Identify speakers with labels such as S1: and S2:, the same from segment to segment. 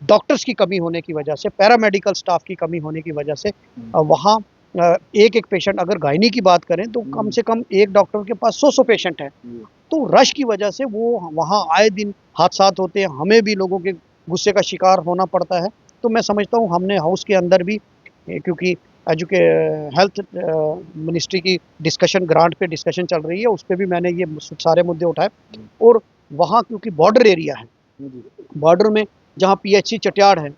S1: Doctors की कमी होने की वजह से, पैरामेडिकल स्टाफ की कमी होने की वजह से वहाँ एक-एक पेशेंट, अगर गायनी की बात करें तो कम से कम एक डॉक्टर के पास 100-100 पेशेंट हैं। तो रश की वजह से वो वहाँ आए दिन हादसात होते हैं, हमें भी लोगों के गुस्से का शिकार होना पड़ता है। तो मैं समझता हूँ हमने हाउस के अंदर भी क्योंकि एजुके हेल्थ मिनिस्ट्री की डिस्कशन, ग्रांट पे डिस्कशन चल रही है, उस पे भी मैंने ये सारे मुद्दे उठाए। और वहाँ क्योंकि बॉर्डर एरिया है, बॉर्डर में जहाँ पीएचसी चटियाड़ है,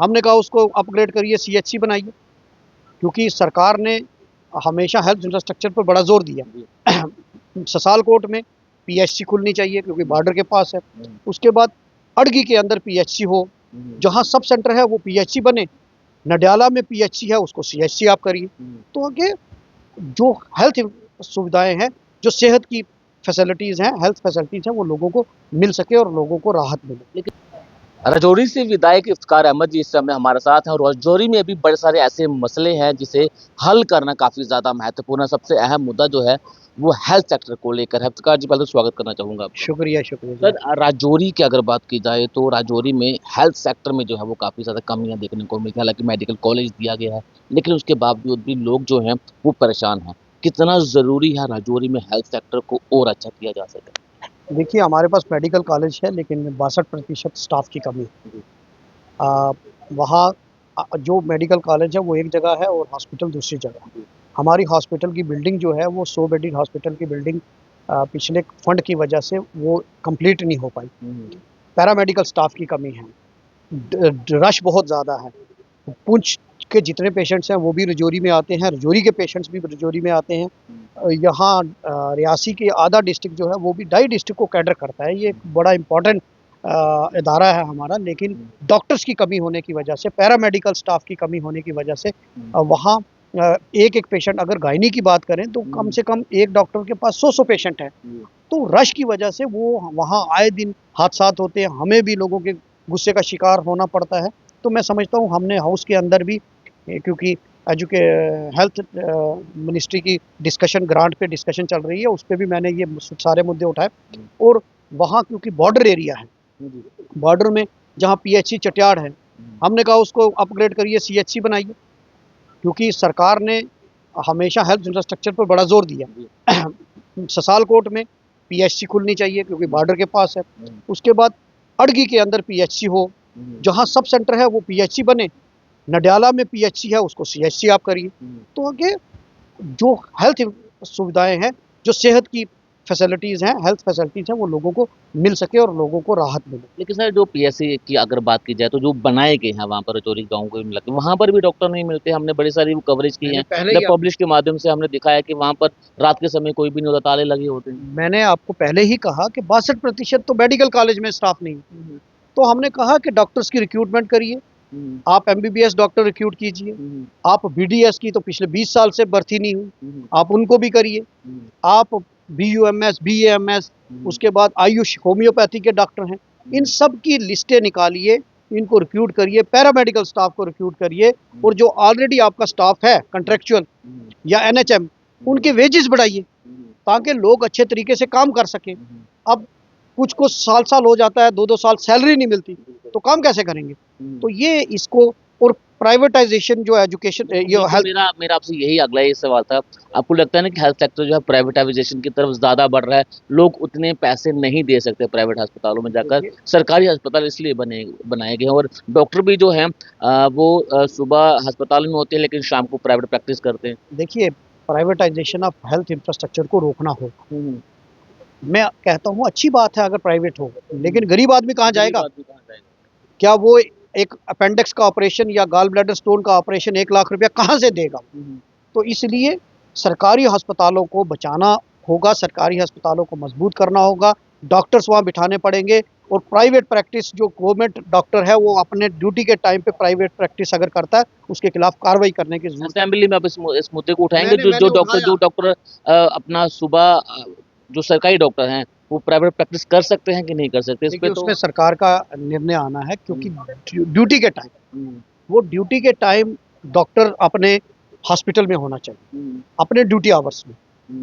S1: हमने कहा उसको अपग्रेड करिए, सीएचसी बनाइए, क्योंकि सरकार ने हमेशा हेल्थ इंफ्रास्ट्रक्चर पर बड़ा जोर दिया। ससालकोट में पीएचसी खुलनी चाहिए क्योंकि बॉर्डर के पास है। उसके बाद अड़गी के अंदर पीएचसी हो, जहाँ सब सेंटर है वो पीएचसी बने, नडियाला में पीएचसी है उसको सीएचसी आप करिए। तो आगे जो हेल्थ सुविधाएं हैं, जो सेहत की फैसिलिटीज़ हैं, हेल्थ फैसिलिटीज़ हैं, वो लोगों को मिल सके और लोगों को राहत मिले। लेकिन
S2: राजौरी से विधायक इफ्तिकार अहमद जी इस समय हमारे साथ हैं और राजौरी में भी बड़े सारे ऐसे मसले हैं जिसे हल करना काफी ज्यादा महत्वपूर्ण है। सबसे अहम मुद्दा जो है वो हेल्थ सेक्टर को लेकर है। इफ्तिकार जी, पहले तो स्वागत करना चाहूंगा आपका।
S1: शुक्रिया, शुक्रिया जी।
S2: सर, राजौरी की अगर बात की जाए तो राजौरी में हेल्थ सेक्टर में जो है वो काफी ज्यादा कमियां देखने को मिलती है। हालांकि मेडिकल कॉलेज दिया गया है लेकिन उसके बावजूद भी लोग जो हैं वो परेशान हैं। कितना जरूरी है राजौरी में हेल्थ सेक्टर को और अच्छा किया जा सके?
S1: देखिए, हमारे पास मेडिकल कॉलेज है लेकिन 62% स्टाफ की कमी है। वहाँ जो मेडिकल कॉलेज है वो एक जगह है और हॉस्पिटल दूसरी जगह है। हमारी हॉस्पिटल की बिल्डिंग जो है वो 100 बेडेड हॉस्पिटल की बिल्डिंग पिछले फंड की वजह से वो कंप्लीट नहीं हो पाई। पैरामेडिकल स्टाफ की कमी है, रश बहुत ज़्यादा है। पुंछ के जितने पेशेंट्स हैं वो भी रजौरी में आते हैं, रजौरी के पेशेंट्स भी रजौरी में आते हैं। यहाँ रियासी के आधा डिस्ट्रिक्ट जो है वो भी ढाई डिस्ट्रिक्ट को कैटर करता है। ये एक बड़ा इम्पोर्टेंट इदारा है हमारा, लेकिन डॉक्टर्स की कमी होने की वजह से, पैरामेडिकल स्टाफ की कमी होने की वजह से वहाँ एक-एक पेशेंट, अगर गायनी की बात करें तो कम से कम एक डॉक्टर के पास 100-100 पेशेंट हैं। तो रश की वजह से वो वहाँ आए दिन हादसात होते हैं, हमें भी लोगों के गुस्से का शिकार होना पड़ता है। तो मैं समझता हूँ हमने हाउस के अंदर भी क्योंकि एजुके हेल्थ मिनिस्ट्री की डिस्कशन, ग्रांट पे डिस्कशन चल रही है, उस पे भी मैंने ये सारे मुद्दे उठाए। और वहाँ क्योंकि बॉर्डर एरिया है, बॉर्डर में जहाँ पीएचसी चटियाड़ है, हमने कहा उसको अपग्रेड करिए, सीएचसी बनाइए, क्योंकि सरकार ने हमेशा हेल्थ इंफ्रास्ट्रक्चर पर बड़ा जोर दिया। ससालकोट में पीएचसी खुलनी चाहिए क्योंकि बॉर्डर के पास है। उसके बाद अड़गी के अंदर पीएचसी हो, जहाँ सब सेंटर है वो पीएचसी बने, नडियाला में पीएचसी है उसको सीएचसी आप करिए। तो आगे जो हेल्थ सुविधाएं हैं, जो सेहत की फैसिलिटीज़ हैं, हेल्थ फैसिलिटीज़ हैं, वो लोगों को मिल सके और लोगों को राहत मिले।
S2: लेकिन सर, जो पीएससी की अगर बात की जाए तो जो बनाए गए हैं वहाँ पर रजौरी गाँव को मिला के, वहाँ पर भी डॉक्टर नहीं मिलते। हमने बड़ी सारी कवरेज की है,
S1: पहले ही
S2: पब्लिश के माध्यम से हमने दिखाया कि वहाँ पर रात के समय कोई भी नहीं होता, ताले लगे होते हैं।
S1: मैंने आपको पहले ही कहा कि 62% तो मेडिकल कॉलेज में स्टाफ नहीं है। तो हमने कहा कि डॉक्टर्स की रिक्रूटमेंट करिए, आप एमबीबीएस डॉक्टर रिक्रूट कीजिए, आप बीडीएस की तो पिछले 20 साल से भर्ती नहीं हुई, आप उनको भी करिए, आप बीयूएमएस, बीएएमएस, उसके बाद आयुष होम्योपैथी के डॉक्टर हैं, इन सब की लिस्टें निकालिए, इनको रिक्रूट करिए, पैरामेडिकल स्टाफ को रिक्रूट करिए, और जो ऑलरेडी आपका स्टाफ है कंट्रेक्चुअल या एनएचएम, उनके वेजेस बढ़ाइए ताकि लोग अच्छे तरीके से काम कर सकें। अब कुछ को साल-साल हो जाता है, 2-2 साल सैलरी नहीं मिलती, तो काम कैसे करेंगे? तो ये इसको, और प्राइवेटाइज़ेशन जो एजुकेशन ये हेल्थ,
S2: मेरा मेरा आपसे यही अगला ये सवाल था। आपको लगता है ना कि हेल्थ सेक्टर जो है प्राइवेटाइजेशन की तरफ ज़्यादा बढ़ रहा है? लोग उतने पैसे नहीं दे सकते प्राइवेट अस्पतालों में जाकर, सरकारी अस्पताल इसलिए बनाए गए हैं और डॉक्टर भी जो हैं वो सुबह अस्पताल में होते हैं लेकिन शाम को प्राइवेट प्रैक्टिस करते हैं।
S1: देखिए, प्राइवेटाइज़ेशन ऑफ हेल्थ इंफ्रास्ट्रक्चर को रोकना होगा। मैं कहता हूँ अच्छी बात है अगर प्राइवेट हो, लेकिन गरीब आदमी कहाँ जाएगा? क्या वो एक अपेंडिक्स का ऑपरेशन या गॉल ब्लैडर स्टोन का ऑपरेशन 1 लाख रुपया कहाँ से देगा? तो इसलिए सरकारी अस्पतालों को बचाना होगा, सरकारी अस्पतालों को मजबूत करना होगा, डॉक्टर्स वहाँ बिठाने पड़ेंगे, और प्राइवेट प्रैक्टिस जो गवर्नमेंट डॉक्टर है वो अपने ड्यूटी के टाइम पे प्राइवेट प्रैक्टिस अगर करता है, उसके खिलाफ कार्रवाई करने की ज़रूरत है।
S2: असेंबली में आप इस मुद्दे को उठाएंगे?
S1: मैंने
S2: जो
S1: मैंने
S2: जो
S1: उठाया।
S2: डॉक्टर अपना सुबह जो सरकारी डॉक्टर हैं वो प्राइवेट प्रैक्टिस कर सकते हैं कि नहीं कर सकते? इस पे
S1: देखिए,
S2: तो
S1: उसमें सरकार का निर्णय आना है, क्योंकि ड्यूटी के टाइम, वो ड्यूटी के टाइम डॉक्टर अपने हॉस्पिटल में होना चाहिए, अपने ड्यूटी आवर्स में।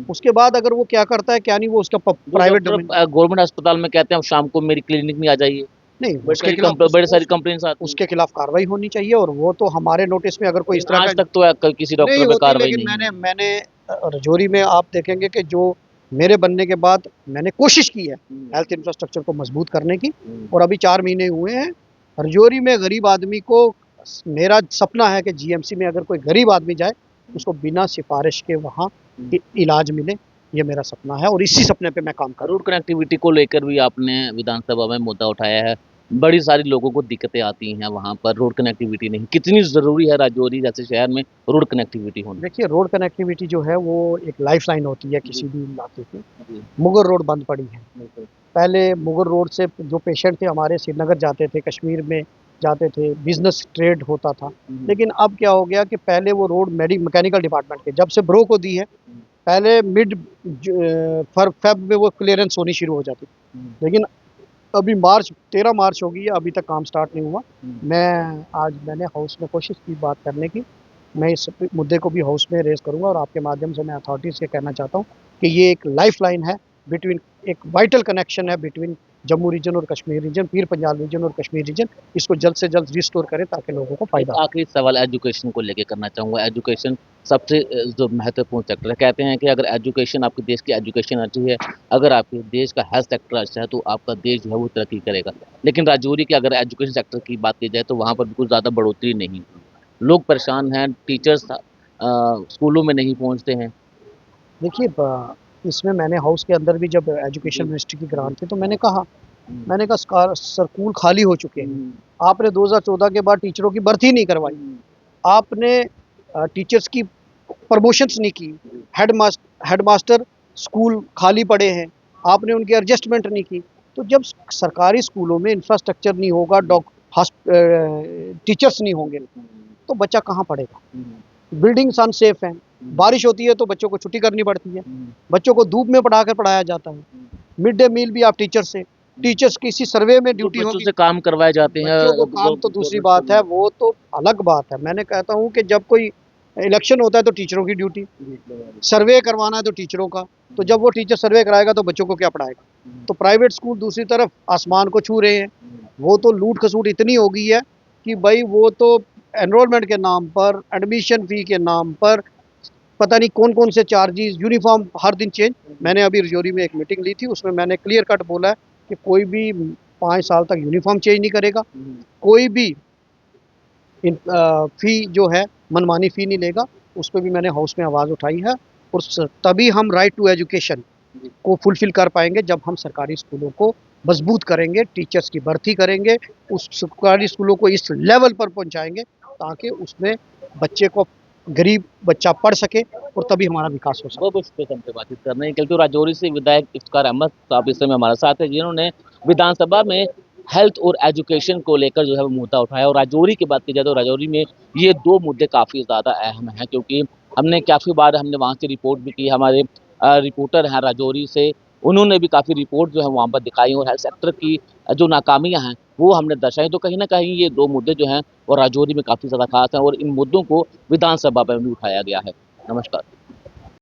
S1: उसके बाद अगर वो क्या करता है क्या नहीं, वो उसका प्राइवेट डोमेन।
S2: गवर्नमेंट अस्पताल में कहते हैं शाम को मेरी क्लिनिक में आ जाइए।
S1: नहीं,
S2: बड़ी सारी कंपनीज आती हैं।
S1: उसके खिलाफ कार्रवाई होनी चाहिए, और वो तो हमारे नोटिस में अगर कोई इस तरह
S2: आज
S1: का
S2: तक तो किसी
S1: नहीं
S2: डॉक्टर पे
S1: होती,
S2: कार्रवाई
S1: लेकिन
S2: नहीं
S1: मैंने
S2: हुई।
S1: मैंने रजौरी में आप देखेंगे कि जो मेरे बनने के बाद मैंने कोशिश की है हेल्थ इंफ्रास्ट्रक्चर को मजबूत करने की, और अभी 4 महीने हुए हैं। रजौरी में गरीब आदमी को, मेरा सपना है कि जीएमसी में अगर कोई गरीब आदमी जाए, उसको बिना सिफारिश के वहाँ इलाज मिले। ये मेरा सपना है और इसी सपने पे मैं काम कर रहा
S2: रोड कनेक्टिविटी को लेकर भी आपने विधानसभा में मुद्दा उठाया है। बड़ी सारी लोगों को दिक्कतें आती हैं वहाँ पर, रोड कनेक्टिविटी नहीं। कितनी ज़रूरी है राजौरी जैसे शहर में रोड कनेक्टिविटी
S1: हूँ।
S2: होना?
S1: देखिए, रोड कनेक्टिविटी जो है वो एक लाइफलाइन होती है किसी भी इलाके की।
S2: जी,
S1: मुगल रोड बंद पड़ी है।
S2: बिल्कुल।
S1: पहले मुगल रोड से जो पेशेंट थे हमारे श्रीनगर जाते थे, कश्मीर में जाते थे, बिजनेस ट्रेड होता था। लेकिन अब क्या हो गया कि पहले वो रोड मैकेनिकल डिपार्टमेंट के, जब से ब्रो को दी है, पहले मिड फेब में वो क्लियरेंस होनी शुरू हो जाती, लेकिन अभी 13 मार्च हो गई है, अभी तक काम स्टार्ट नहीं हुआ। मैंने हाउस में कोशिश की बात करने की। मैं इस मुद्दे को भी हाउस में रेज़ करूँगा, और आपके माध्यम से मैं अथॉरिटी से कहना चाहता हूँ कि ये एक लाइफ़लाइन है बिटवीन, एक वाइटल कनेक्शन है बिटवीन जम्मू रीजन और कश्मीर रीजन, पीर पंजाल रीजन और कश्मीर रीजन। इसको जल्द से जल्द रिस्टोर करें ताकि लोगों को
S2: एक
S1: फ़ायदा हो।
S2: आखिरी सवाल एजुकेशन को लेके करना चाहूँगा। एजुकेशन सबसे जो महत्वपूर्ण सेक्टर है। कहते हैं कि अगर एजुकेशन, आपके देश की एजुकेशन अच्छी है, अगर आपके देश का हेल्थ सेक्टर अच्छा है, तो आपका देश जो है वो तरक्की करेगा। लेकिन राजौरी की अगर एजुकेशन सेक्टर की बात की जाए तो वहाँ पर बिल्कुल ज़्यादा बढ़ोतरी नहीं हुई। लोग परेशान हैं, टीचर्स स्कूलों में नहीं पहुँचते हैं।
S1: देखिए, इसमें मैंने हाउस के अंदर भी जब एजुकेशन मिनिस्ट्री की ग्रांट थी तो मैंने कहा स्कूल खाली हो चुके हैं। आपने 2014 के बाद टीचरों की भर्ती नहीं करवाई। आपने टीचर्स की प्रमोशंस नहीं की। हेडमास्टर स्कूल खाली पड़े हैं, आपने उनकी एडजस्टमेंट नहीं की। तो जब सरकारी स्कूलों में इंफ्रास्ट्रक्चर नहीं होगा, टीचर्स नहीं होंगे, तो बच्चा कहाँ पढ़ेगा? बिल्डिंग्स अनसेफ हैं, बारिश होती है तो बच्चों को छुट्टी करनी पड़ती है, बच्चों को धूप में पढ़ाया जाता है। मिड डे मील भी आप टीचर्स किसी सर्वे में
S2: जो
S1: ड्यूटी
S2: बच्चों
S1: होगी,
S2: से काम करवाए जाते हैं
S1: बच्चों को काम तो दूसरी बात है, वो तो अलग बात है। मैंने कहता हूँ कि जब कोई इलेक्शन होता है तो टीचरों की ड्यूटी, सर्वे करवाना है तो टीचरों का, तो जब वो टीचर सर्वे कराएगा तो बच्चों को क्या पढ़ाएगा? तो प्राइवेट स्कूल दूसरी तरफ आसमान को छू रहे हैं। वो तो लूट खसूट इतनी हो गई है कि भाई वो तो एनरोलमेंट के नाम पर, एडमिशन फ़ी के नाम पर पता नहीं कौन-कौन से चार्जेज़, यूनिफ़ॉर्म हर दिन चेंज। मैंने अभी रजौरी में एक मीटिंग ली थी, उसमें मैंने क्लियर कट बोला है कि कोई भी 5 साल तक यूनिफ़ॉर्म चेंज नहीं करेगा, कोई भी फ़ी जो है मनमानी फ़ी नहीं लेगा। उस पे भी मैंने हाउस में आवाज़ उठाई है, और तभी हम राइट टू एजुकेशन को फुलफ़िल कर पाएँगे जब हम सरकारी स्कूलों को मज़बूत करेंगे, टीचर्स की भर्ती करेंगे, उस सरकारी स्कूलों को इस लेवल पर पहुँचाएँगे ताकि उसमें बच्चे को, गरीब बच्चा पढ़ सके, और तभी हमारा विकास हो सके।
S2: बहुत बहुत शुक्रिया हमसे बातचीत करने के लिए। तो राजौरी से विधायक इफ्तिकार अहमद साहब इस समय हमारे साथ है, जिन्होंने विधानसभा में हेल्थ और एजुकेशन को लेकर जो है वो मुद्दा उठाया। और राजौरी की बात की जाए तो राजौरी में ये दो मुद्दे काफ़ी ज़्यादा अहम हैं, क्योंकि हमने काफ़ी बार हमने वहाँ से रिपोर्ट भी की। हमारे रिपोर्टर हैं राजौरी से, उन्होंने भी काफ़ी रिपोर्ट जो है वहाँ पर दिखाई, और हेल्थ सेक्टर की जो नाकामियाँ हैं वो हमने दर्शाई। तो कहीं ना कहीं ये दो मुद्दे जो हैं वो राजौरी में काफ़ी ज़्यादा खास हैं, और इन मुद्दों को विधानसभा में भी उठाया गया है। नमस्कार।